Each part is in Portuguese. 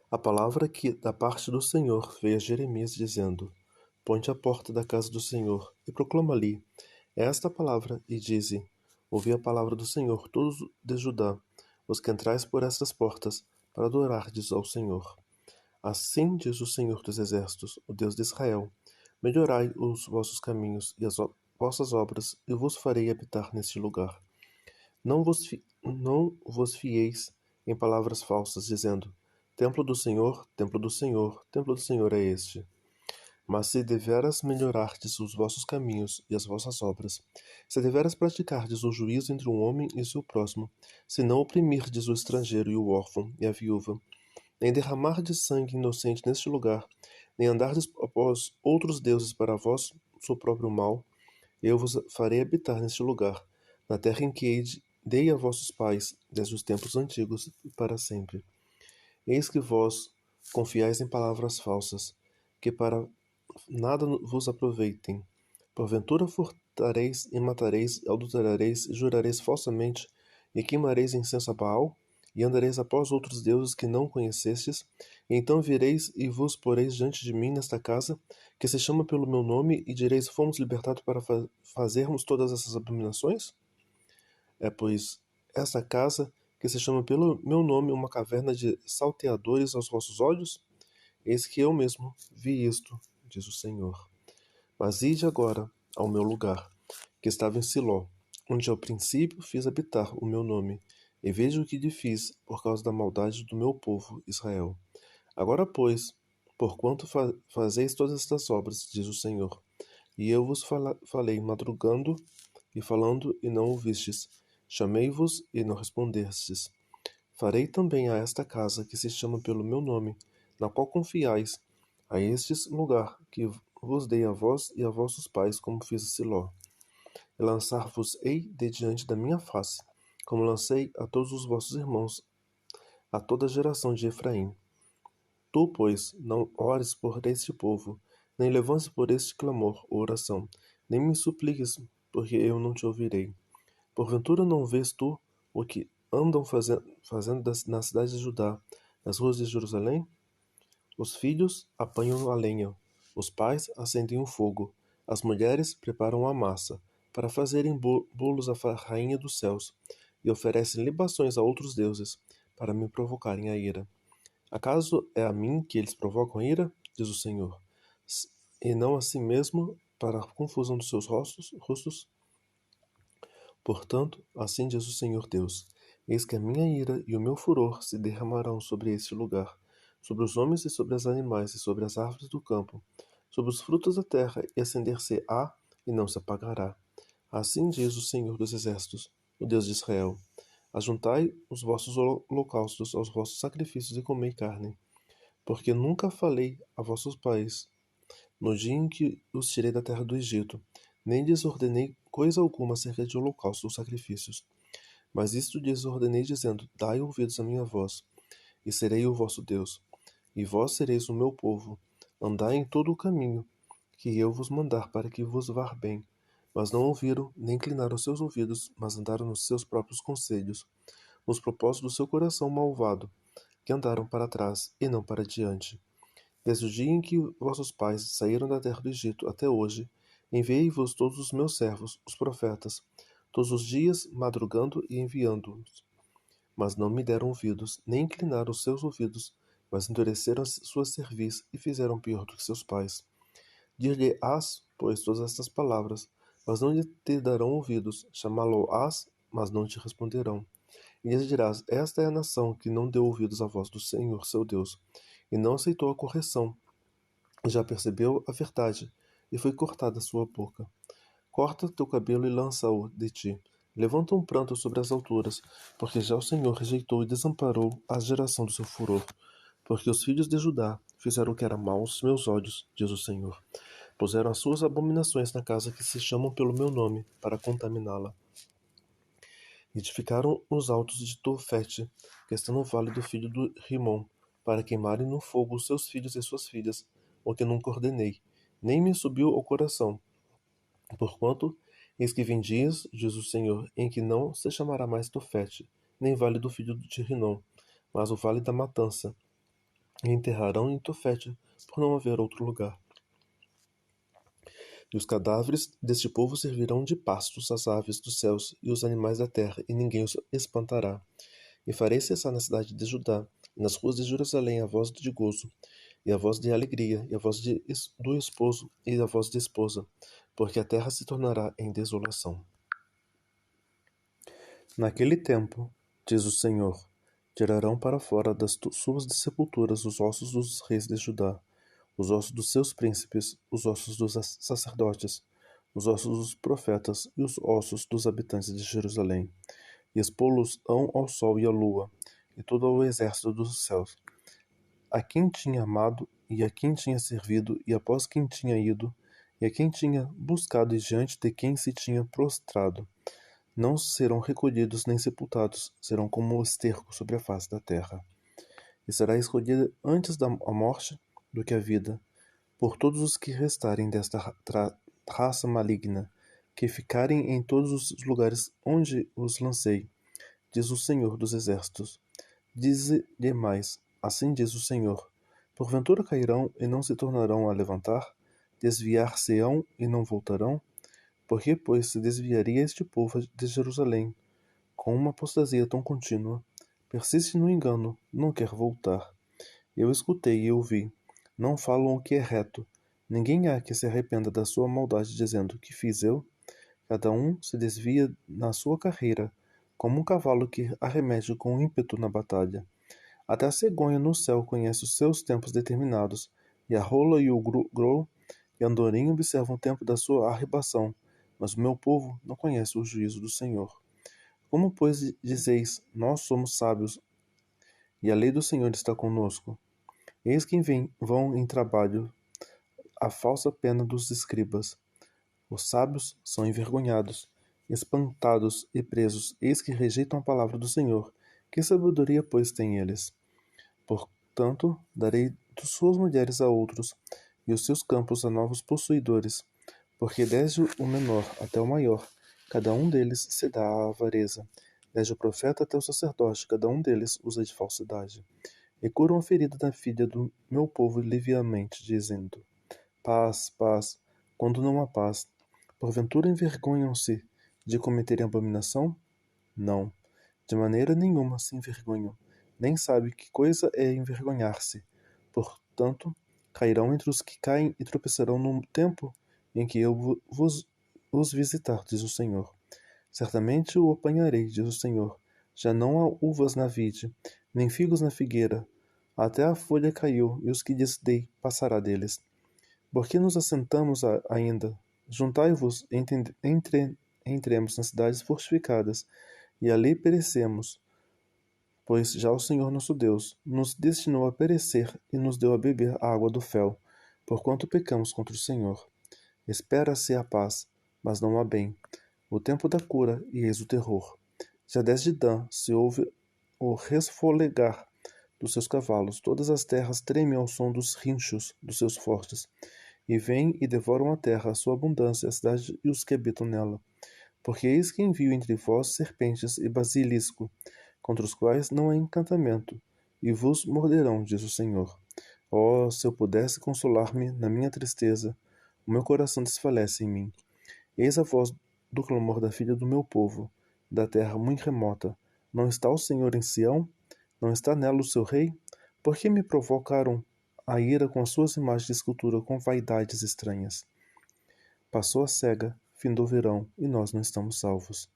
A palavra que da parte do Senhor veio a Jeremias dizendo: Ponte à porta da casa do Senhor e proclama ali esta palavra e dize: Ouvi a palavra do Senhor, todos de Judá, os que entrais por estas portas, para adorardes ao Senhor. Assim diz o Senhor dos Exércitos, o Deus de Israel: Melhorai os vossos caminhos e as vossas obras, e vos farei habitar neste lugar. Não vos fieis em palavras falsas, dizendo: Templo do Senhor, templo do Senhor, templo do Senhor é este. Mas se deveras melhorardes os vossos caminhos e as vossas obras, se deveras praticardes o juízo entre um homem e seu próximo, se não oprimirdes o estrangeiro e o órfão e a viúva, nem derramardes sangue inocente neste lugar, nem andardes após outros deuses para vós seu próprio mal, eu vos farei habitar neste lugar, na terra em que dei a vossos pais, desde os tempos antigos e para sempre. Eis que vós confiais em palavras falsas, que para nada vos aproveitem. Porventura furtareis e matareis, adulterareis e jurareis falsamente, e queimareis incenso a Baal, e andareis após outros deuses que não conhecestes, e então vireis e vos poreis diante de mim nesta casa, que se chama pelo meu nome, e direis: Fomos libertados para fazermos todas essas abominações? É, pois, essa casa, que se chama pelo meu nome, uma caverna de salteadores aos vossos olhos? Eis que eu mesmo vi isto, diz o Senhor. Mas ide agora ao meu lugar, que estava em Siló, onde ao princípio fiz habitar o meu nome, e veja o que lhe fiz por causa da maldade do meu povo Israel. Agora, pois, porquanto fazeis todas estas obras, diz o Senhor, e eu vos falei madrugando e falando e não ouvistes, chamei-vos e não respondestes. Farei também a esta casa que se chama pelo meu nome, na qual confiais, a estes lugar que vos dei a vós e a vossos pais, como fiz a Siló. E lançar-vos-ei de diante da minha face, como lancei a todos os vossos irmãos, a toda a geração de Efraim. Tu, pois, não ores por este povo, nem levantes por este clamor ou oração, nem me supliques, porque eu não te ouvirei. Porventura não vês tu o que andam fazendo na cidade de Judá, nas ruas de Jerusalém? Os filhos apanham a lenha, os pais acendem o fogo, as mulheres preparam a massa, para fazerem bolos à rainha dos céus, e oferecem libações a outros deuses, para me provocarem a ira. Acaso é a mim que eles provocam a ira? Diz o Senhor, e não a si mesmo, para a confusão dos seus rostos? Portanto, assim diz o Senhor Deus: Eis que a minha ira e o meu furor se derramarão sobre este lugar, sobre os homens e sobre os animais e sobre as árvores do campo, sobre os frutos da terra, e acender-se-á e não se apagará. Assim diz o Senhor dos Exércitos, o Deus de Israel: Ajuntai os vossos holocaustos aos vossos sacrifícios e comei carne, porque nunca falei a vossos pais no dia em que os tirei da terra do Egito, nem lhes ordenei coisa alguma acerca de holocaustos ou sacrifícios. Mas isto lhes ordenei, dizendo: Dai ouvidos à minha voz, e serei o vosso Deus, e vós sereis o meu povo. Andai em todo o caminho que eu vos mandar, para que vos vá bem. Mas não ouviram, nem inclinaram seus ouvidos, mas andaram nos seus próprios conselhos, nos propósitos do seu coração malvado, que andaram para trás e não para diante. Desde o dia em que vossos pais saíram da terra do Egito até hoje, enviei-vos todos os meus servos, os profetas, todos os dias madrugando e enviando-os. Mas não me deram ouvidos, nem inclinaram os seus ouvidos, mas endureceram as suas cerviz e fizeram pior do que seus pais. Dir-lhe-ás, pois, todas estas palavras, mas não te darão ouvidos. Chamá-lo-ás, mas não te responderão. E lhes dirás: Esta é a nação que não deu ouvidos à voz do Senhor, seu Deus, e não aceitou a correção, e já percebeu a verdade, e foi cortada a sua boca. Corta teu cabelo e lança-o de ti. Levanta um pranto sobre as alturas, porque já o Senhor rejeitou e desamparou a geração do seu furor. Porque os filhos de Judá fizeram o que era mal aos meus olhos, diz o Senhor. Puseram as suas abominações na casa que se chamam pelo meu nome, para contaminá-la. Edificaram os altos de Tofete, que está no vale do filho do Rimon, para queimarem no fogo os seus filhos e suas filhas, o que nunca ordenei, nem me subiu ao coração. Porquanto, eis que vem dias, diz o Senhor, em que não se chamará mais Tofete, nem vale do filho de Rinom, mas o vale da matança, e enterrarão em Tofete, por não haver outro lugar. E os cadáveres deste povo servirão de pastos às aves dos céus e os animais da terra, e ninguém os espantará. E farei cessar na cidade de Judá, e nas ruas de Jerusalém, a voz de gozo, e a voz de alegria, e a voz do esposo, e a voz de esposa, porque a terra se tornará em desolação. Naquele tempo, diz o Senhor, tirarão para fora das suas sepulturas os ossos dos reis de Judá, os ossos dos seus príncipes, os ossos dos sacerdotes, os ossos dos profetas e os ossos dos habitantes de Jerusalém, e expô-los-ão ao sol e à lua, e todo o exército dos céus, a quem tinha amado, e a quem tinha servido, e após quem tinha ido, e a quem tinha buscado e diante de quem se tinha prostrado. Não serão recolhidos nem sepultados, serão como o esterco sobre a face da terra. E será escolhida antes da morte do que a vida, por todos os que restarem desta raça maligna, que ficarem em todos os lugares onde os lancei, diz o Senhor dos Exércitos. Dize-lhe mais, assim diz o Senhor: porventura cairão e não se tornarão a levantar? Desviar-se-ão e não voltarão? Por que, pois, se desviaria este povo de Jerusalém, com uma apostasia tão contínua? Persiste no engano, não quer voltar. Eu escutei e ouvi. Não falam o que é reto. Ninguém há que se arrependa da sua maldade, dizendo: que fiz eu? Cada um se desvia na sua carreira, como um cavalo que arremete com ímpeto na batalha. Até a cegonha no céu conhece os seus tempos determinados, e a rola e o grou e a andorinha observam o tempo da sua arribação, mas o meu povo não conhece o juízo do Senhor. Como, pois, dizeis, nós somos sábios, e a lei do Senhor está conosco? Eis que vão em trabalho a falsa pena dos escribas. Os sábios são envergonhados, espantados e presos, eis que rejeitam a palavra do Senhor. Que sabedoria, pois, têm eles? Portanto, darei suas mulheres a outros, e os seus campos a novos possuidores, porque desde o menor até o maior, cada um deles se dá à avareza. Desde o profeta até o sacerdote, cada um deles usa de falsidade. E curam a ferida da filha do meu povo liviamente, dizendo: paz, paz, quando não há paz. Porventura envergonham-se de cometerem abominação? Não, de maneira nenhuma se envergonham, nem sabe que coisa é envergonhar-se. Portanto, cairão entre os que caem e tropeçarão no tempo em que eu os visitar, diz o Senhor. Certamente o apanharei, diz o Senhor. Já não há uvas na vide, nem figos na figueira. Até a folha caiu, e os que lhes dei passará deles. Por que nos assentamos ainda? Juntai-vos, entremos nas cidades fortificadas, e ali perecemos, pois já o Senhor nosso Deus nos destinou a perecer e nos deu a beber a água do fel, porquanto pecamos contra o Senhor. Espera-se a paz, mas não há bem, o tempo da cura e eis o terror. Já desde Dan se ouve o resfolegar dos seus cavalos, todas as terras tremem ao som dos rinchos dos seus fortes, e vêm e devoram a terra, a sua abundância, a cidade e os que habitam nela. Porque eis que envio entre vós serpentes e basilisco, contra os quais não há encantamento, e vos morderão, diz o Senhor. Oh, se eu pudesse consolar-me na minha tristeza, o meu coração desfalece em mim. Eis a voz do clamor da filha do meu povo, da terra muito remota. Não está o Senhor em Sião? Não está nela o seu rei? Por que me provocaram a ira com as suas imagens de escultura com vaidades estranhas? Passou a cega, findou o verão, e nós não estamos salvos.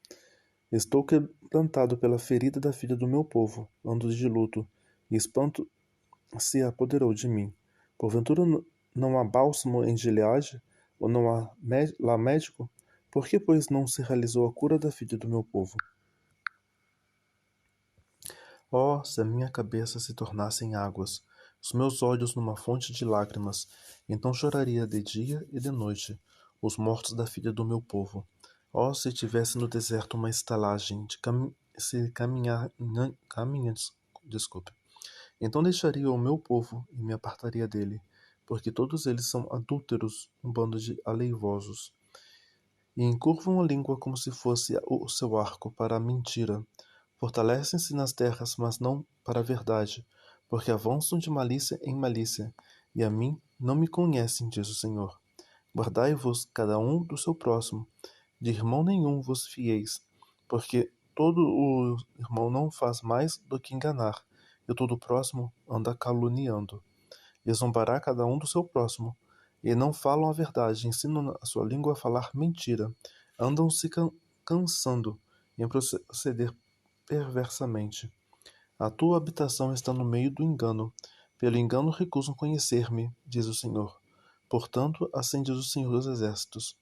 Estou quebrantado pela ferida da filha do meu povo, ando de luto, e espanto se apoderou de mim. Porventura não há bálsamo em Gileade, ou não há lá médico? Por que, pois, não se realizou a cura da filha do meu povo? Oh, se a minha cabeça se tornasse em águas, os meus olhos numa fonte de lágrimas, então choraria de dia e de noite os mortos da filha do meu povo. Oh, se tivesse no deserto uma estalagem de desculpe. Então deixaria o meu povo e me apartaria dele, porque todos eles são adúlteros, um bando de aleivosos. E encurvam a língua como se fosse o seu arco para a mentira. Fortalecem-se nas terras, mas não para a verdade. porque avançam de malícia em malícia, e a mim não me conhecem, diz o Senhor. Guardai-vos cada um do seu próximo, de irmão nenhum vos fieis, porque todo o irmão não faz mais do que enganar, e todo o próximo anda caluniando. E zombará cada um do seu próximo, e não falam a verdade, ensinam a sua língua a falar mentira, andam se cansando em proceder perversamente. A tua habitação está no meio do engano, pelo engano recusam conhecer-me, diz o Senhor. Portanto, assim diz o Senhor dos Exércitos: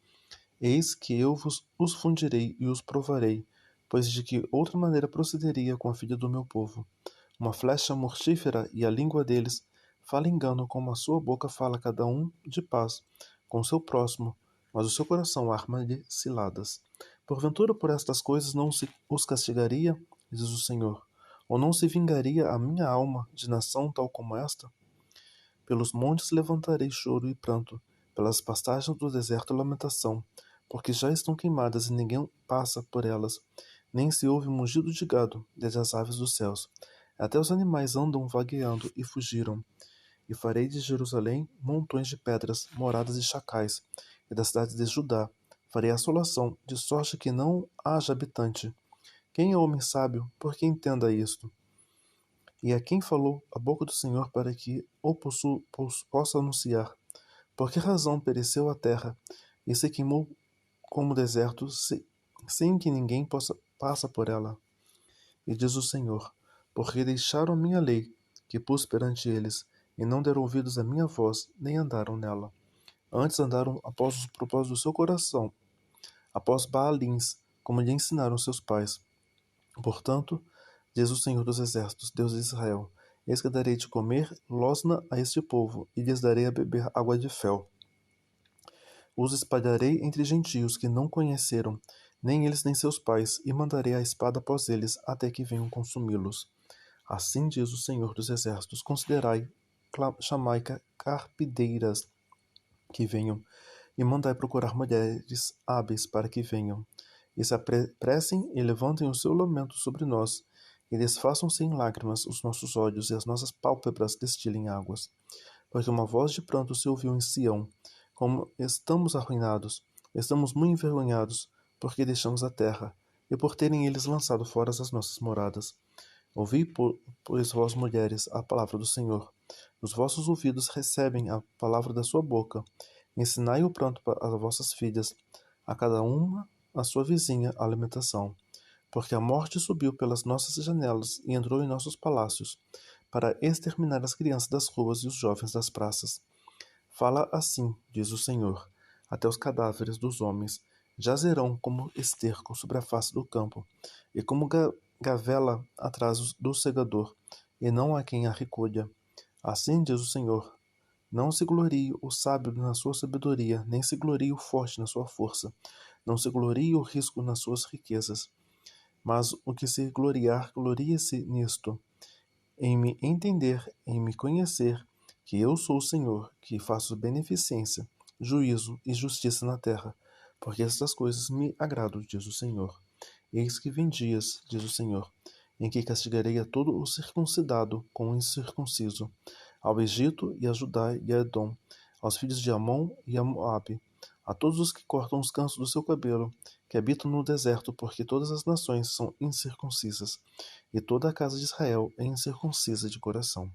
Eis que eu os fundirei e os provarei, pois de que outra maneira procederia com a filha do meu povo? Uma flecha mortífera, e a língua deles fala engano, como a sua boca fala cada um de paz com o seu próximo, mas o seu coração arma-lhe ciladas. Porventura por estas coisas não se os castigaria, diz o Senhor, ou não se vingaria a minha alma de nação tal como esta? Pelos montes levantarei choro e pranto, pelas pastagens do deserto lamentação, porque já estão queimadas e ninguém passa por elas, nem se ouve mugido de gado, desde as aves dos céus. Até os animais andam vagueando e fugiram. E farei de Jerusalém montões de pedras, moradas de chacais, e das cidades de Judá farei assolação, de sorte que não haja habitante. Quem é homem sábio, por que entenda isto? E a quem falou a boca do Senhor para que o possa anunciar? Por que razão pereceu a terra e se queimou como deserto, sem que ninguém passa por ela? E diz o Senhor: porque deixaram a minha lei, que pus perante eles, e não deram ouvidos à minha voz, nem andaram nela. Antes andaram após os propósitos do seu coração, após Baalins, como lhe ensinaram seus pais. Portanto, diz o Senhor dos Exércitos, Deus de Israel: Eis que darei de comer losna a este povo, e lhes darei a beber água de fel. Os espalharei entre gentios que não conheceram, nem eles nem seus pais, e mandarei a espada após eles, até que venham consumi-los. Assim diz o Senhor dos Exércitos: Considerai, chamai carpideiras que venham, e mandai procurar mulheres hábeis para que venham, e se apressem e levantem o seu lamento sobre nós, e desfaçam-se em lágrimas os nossos olhos, e as nossas pálpebras destilem águas. Porque uma voz de pranto se ouviu em Sião, como estamos arruinados, estamos muito envergonhados, porque deixamos a terra, e por terem eles lançado fora as nossas moradas. Ouvi, pois vós mulheres, a palavra do Senhor. Os vossos ouvidos recebem a palavra da sua boca. Ensinai o pranto às vossas filhas, a cada uma a sua vizinha a alimentação. Porque a morte subiu pelas nossas janelas e entrou em nossos palácios, para exterminar as crianças das ruas e os jovens das praças. Fala assim, diz o Senhor, até os cadáveres dos homens jazerão como esterco sobre a face do campo, e como gavela atrás do segador, e não há quem a recolha. Assim diz o Senhor: não se glorie o sábio na sua sabedoria, nem se glorie o forte na sua força, não se glorie o risco nas suas riquezas. Mas o que se gloriar, glorie-se nisto, em me entender, em me conhecer, que eu sou o Senhor, que faço beneficência, juízo e justiça na terra, porque estas coisas me agradam, diz o Senhor. Eis que vem dias, diz o Senhor, em que castigarei a todo o circuncidado com o incircunciso, ao Egito e a Judá e a Edom, aos filhos de Amon e a Moabe, a todos os que cortam os cantos do seu cabelo, que habitam no deserto, porque todas as nações são incircuncisas, e toda a casa de Israel é incircuncisa de coração.